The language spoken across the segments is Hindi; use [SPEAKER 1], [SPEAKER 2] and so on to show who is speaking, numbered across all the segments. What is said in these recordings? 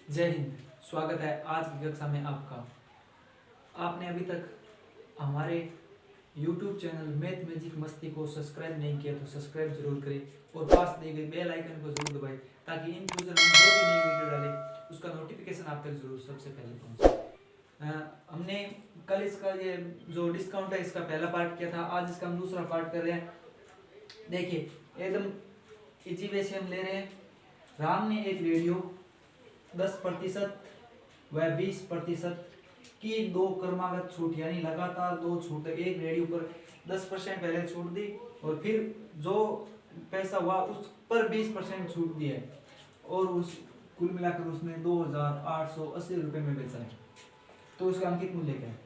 [SPEAKER 1] जय हिंद। स्वागत है आज की कक्षा में आपका। आपने अभी तक हमारे YouTube चैनल मैथ मैजिक मस्ती को सब्सक्राइब नहीं किया तो सब्सक्राइब जरूर करें और पास दी गई बेल आइकन को जरूर दबाएं ताकि इन फ्यूचर हम जो भी नई वीडियो डालें उसका नोटिफिकेशन आप तक जरूर सबसे पहले पहुंचे। हमने कल इसका ये जो डिस्काउंट है इसका पहला पार्ट किया था, आज इसका हम दूसरा पार्ट कर रहे हैं। देखिए एकदम इजी वे से हम ले रहे हैं। राम ने एक वीडियो 10% व 20% की दो क्रमागत छूट यानी लगातार दो छूट, एक रेडियो पर 10% पहले छूट दी और फिर जो पैसा हुआ उस पर 20% छूट दी है और उस कुल मिलाकर उसने 2880 रुपये में बेचा है। तो उसका अंकित मूल्य क्या है?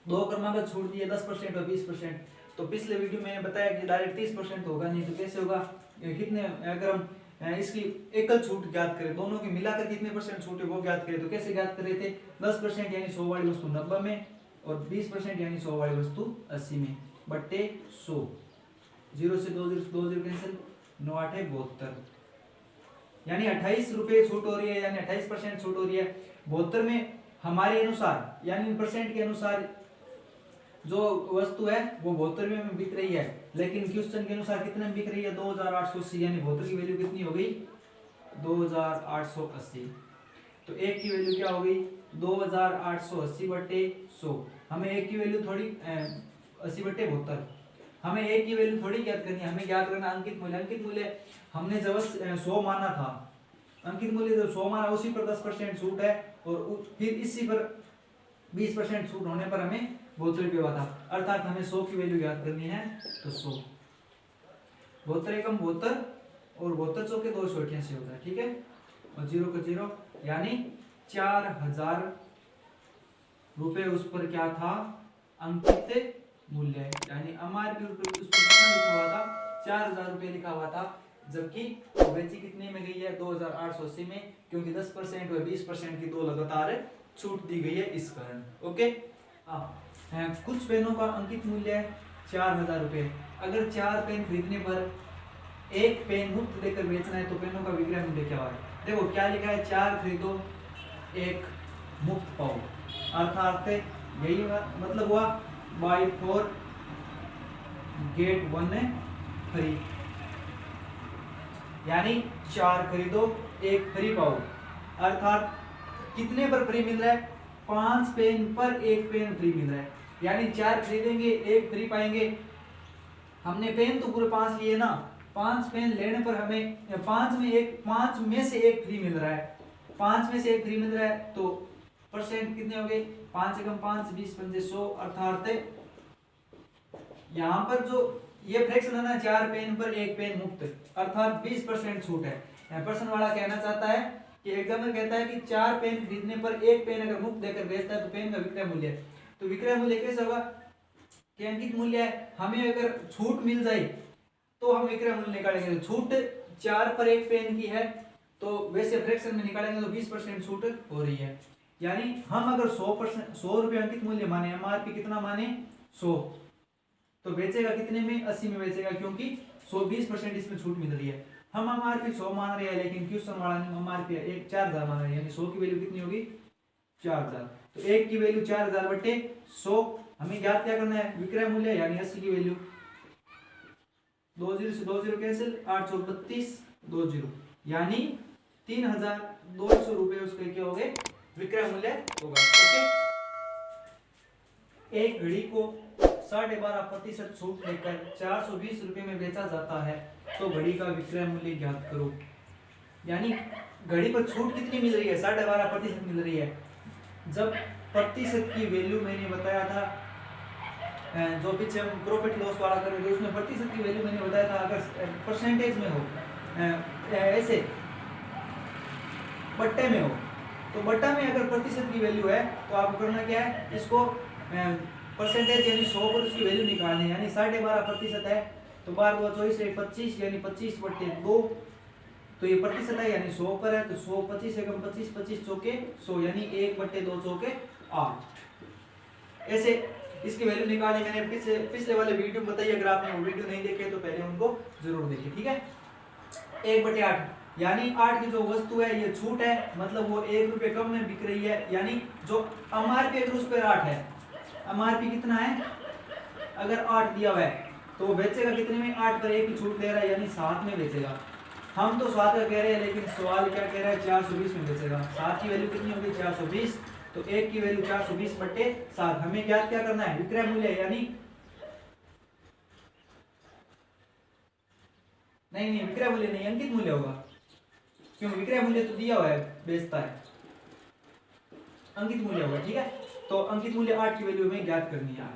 [SPEAKER 1] दो क्रमागत छूट दी है 10% और 20%। तो पिछले वीडियो में मैंने बताया कि डायरेक्ट 30% होगा, नहीं तो कैसे होगा? कितने अगर हम इसकी एकल छूट ज्ञात करें, दोनों की मिलाकर कितने परसेंट छूट है वो ज्ञात करें तो कैसे ज्ञात कर रहे थे? 10% यानी 100 वाली वस्तु 90 में और 20% यानी 100 वाली वस्तु 80 में बट्टे 100। 0 से 2 0 कैंसिल, 9 8 72 यानी 28 रुपये छूट हो रही है, यानी 28% छूट हो रही है। 72 में हमारे अनुसार यानी परसेंट के अनुसार जो वस्तु है वो 72 में बिक रही है, लेकिन क्वेश्चन के अनुसार कितने में बिक रही है? 2880, यानी 72 की वैल्यू कितनी हो गई? 2880। तो एक की वैल्यू क्या हो गई? 2880 बट्टे 100। हमें एक की वैल्यू थोड़ी 80 बट्टे 72, हमें एक की वैल्यू थोड़ी ज्ञात करनी है, हमें ज्ञात करना अंकित मूल्य। अंकित मूल्य हमने जब 100 माना था, अंकित मूल्य जब 100 माना उसी पर 10% छूट है और फिर इसी पर 20% छूट होने पर हमें 72 रुपये हुआ था, अर्थात हमें 100 की वैल्यू ज्ञात करनी है। तो 100 72 एकम 72 और 72 चौके 288 होता है, ठीक है। और 0 का 0 यानी 4000 रुपये उस पर क्या था? अंकित मूल्य, यानी एमआरपी उस पर कितना लिखा हुआ था? 4000 रुपये लिखा हुआ था, जबकि बेची कितने में गई है? 2880 में, क्योंकि 10% और 20% की दो लगातार छूट दी गई है इस कारण। ओके, कुछ पेनों का अंकित मूल्य है 4000 रुपये। अगर 4 पेन खरीदने पर एक पेन मुफ्त देकर बेचना है तो पेनों का विक्रय मूल्य क्या है? देखो क्या लिखा है? 4 खरीदो एक मुफ्त पाओ, अर्थात यही मतलब हुआ बाय 4 गेट 1 फ्री, यानी 4 खरीदो एक फ्री पाओ। अर्थात कितने पर फ्री मिल रहा है? 5 पेन पर एक पेन फ्री मिल रहा है, यानी 4 खरीदेंगे एक फ्री पाएंगे। हमने पेन तो पूरे 5 लिए ना, 5 पेन लेने पर हमें 5 में से एक फ्री मिल रहा है, 5 में से एक फ्री मिल रहा है। तो परसेंट कितने हो गए? 5 एकम 5 20 पंजे 100, अर्थात यहाँ पर जो ये फ्रैक्शन है ना, 4 पेन पर एक पेन मुफ्त, अर्थात 20% छूट है। पर्सन वाला कहना चाहता है कि एग्जामिनर कहता है कि 4 पेन खरीदने पर एक पेन अगर मुफ्त देकर बेचता है तो पेन का विक्रय मूल्य है। तो विक्रय मूल्य कैसे होगा? कि अंकित मूल्य है, हमें अगर छूट मिल जाए तो हम विक्रय मूल्य निकालेंगे। तो छूट 4 पर एक पेन की है तो वैसे फ्रैक्शन में निकालेंगे तो 20% छूट हो रही है, यानी हम अगर 100 रुपये अंकित मूल्य माने, एमआरपी कितना माने? 100, तो बेचेगा कितने में? 80 में बेचेगा, क्योंकि 20% इसमें छूट मिल रही है। हम एमआरपी 100 मान रहे हैं, लेकिन क्वेश्चन वाला ने एमआरपी 4000 मान रहे हैं, यानी 100 की वैल्यू कितनी होगी? 4000। तो एक की वैल्यू 4000 बटे 100, हमें ज्ञात क्या करना है? विक्रय मूल्य, यानी 80 की वैल्यू। 2 0 से 2 0 कैंसिल, 832 2 0, यानी 3200 रुपये उसके क्या हो गए? विक्रय मूल्य होगा। ओके, एक घड़ी को 12.5% छूट लेकर 420 रुपये में बेचा जाता है, तो घड़ी का विक्रय मूल्य ज्ञात करो। यानी घड़ी पर छूट कितनी मिल रही है? 12.5% मिल रही है। जब प्रतिशत की वैल्यू मैंने बताया था, जो पीछे हम प्रॉफिट लॉस वाला कर रहे थे उसमें प्रतिशत की वैल्यू मैंने बताया था, अगर परसेंटेज में हो ऐसे बट्टे में हो, तो बट्टा में अगर प्रतिशत की वैल्यू है तो आपको करना क्या है? इसको परसेंटेज यानी 100 पर उसकी वैल्यू निकालनी है, यानी 12.5% है तो 12 2 24 25, यानी 25 बट्टे 2, तो ये प्रतिशत है यानी 100 पर है तो 100 25 एकम 25 25 चौके 100, यानी 1 बट्टे 2 चौके 8। ऐसे इसकी वैल्यू निकालनी मैंने पिछले वाले वीडियो में बताई, अगर आपने वो वीडियो नहीं देखे तो पहले उनको जरूर देखिए, ठीक है। 1 बटे 8 यानी 8 की जो वस्तु है ये छूट है, मतलब वो 1 रुपये कम में बिक रही है। यानी जो एमआरपी अगर उस पर 8 है, एमआरपी कितना है, अगर 8 दिया हुआ है तो वो बेचेगा कितने में, 8 पर 1 की छूट दे रहा है, यानी 7 में बेचेगा। हम तो 7 का कह रहे हैं, लेकिन सवाल क्या कह रहा है, 420 में बेचेगा। 7 की वैल्यू कितनी होगी, 420, तो 1 की वैल्यू 420/7। हमें ज्ञात क्या करना है, विक्रय मूल्य, यानी नहीं विक्रय मूल्य नहीं, अंकित मूल्य होगा, क्यों, विक्रय मूल्य तो दिया हुआ है, बेचता है, अंकित मूल्य होगा। ठीक है, तो अंकित मूल्य 8 की वैल्यू हमें ज्ञात करनी है।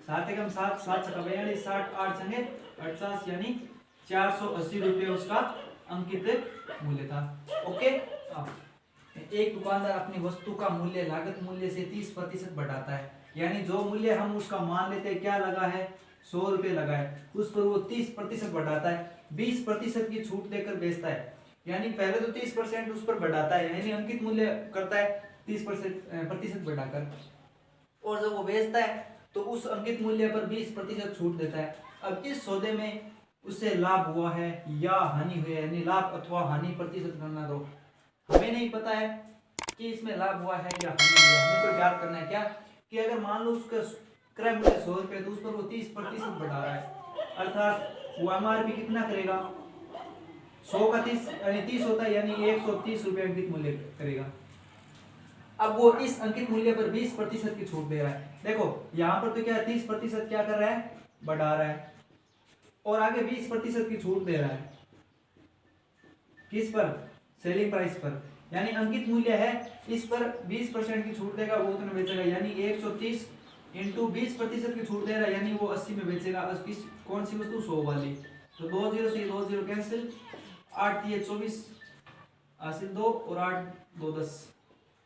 [SPEAKER 1] 7 एकम 7, 7 छक्का 42, 60, 8 संगे 50, यानी 480 रुपये उसका अंकित मूल्य था। ओके, अब एक दुकानदार अपनी वस्तु का मूल्य लागत मूल्य से 30% बढ़ाता है, यानी जो मूल्य हम उसका मान लेते हैं, क्या लगा है, 100 रुपये लगा है, उस पर वो 30% बढ़ाता है, 20% की छूट देकर बेचता है। यानी पहले तो 30% उस पर बढ़ाता है, यानी अंकित मूल्य करता है 30% बढ़ाकर, और जब वो बेचता है तो उस अंकित मूल्य पर 20% छूट देता है। अब इस सौदे में उससे लाभ हुआ है या हानि हुई है, यानी लाभ अथवा हानि प्रतिशत गणना दो। हमें नहीं पता है कि इसमें लाभ हुआ है या हानि हुई है, हमें तो ज्ञात करना है क्या, कि अगर मान लो उसका क्रय मूल्य 100 रुपये, तो उस पर वो 30% बढ़ा रहा है, अर्थात वो एमआरपी कितना करेगा, 100 का 30 यानी 30 होता है, यानी 130 रुपये अंकित मूल्य करेगा। अब वो इस अंकित मूल्य पर 20% की छूट दे रहा है। देखो यहाँ पर तो क्या है, 30% क्या कर रहा है, बढ़ा रहा है, और आगे 20% की छूट दे रहा है, किस पर, सेलिंग प्राइस पर, यानी अंकित मूल्य है, इस पर 20% की छूट देगा, वो उतने बेचेगा, यानी 130 इंटू 20% की छूट दे रहा है, यानी वो 80 में बेचेगा। कौन सी वस्तु, 100 वाली, तो 2 0 से 2 0 कैंसिल, 8 ये 24 हासिल 2 और 8 2 10,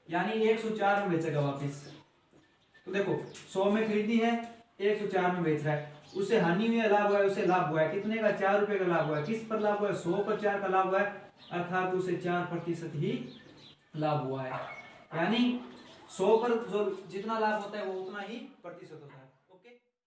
[SPEAKER 1] यानी 104 में बेचेगा वापिस। तो देखो 100 में खरीदी है, 104 में बेच रहा है, उसे हानि हुई है, लाभ हुआ है, उसे लाभ हुआ है कितने का, 4 रुपए का लाभ हुआ है। किस पर लाभ हुआ है, 100 पर 4 का लाभ हुआ है, अर्थात उसे 4% ही लाभ हुआ है। यानी 100 पर जो जितना लाभ होता है वो उतना ही प्रतिशत होता है।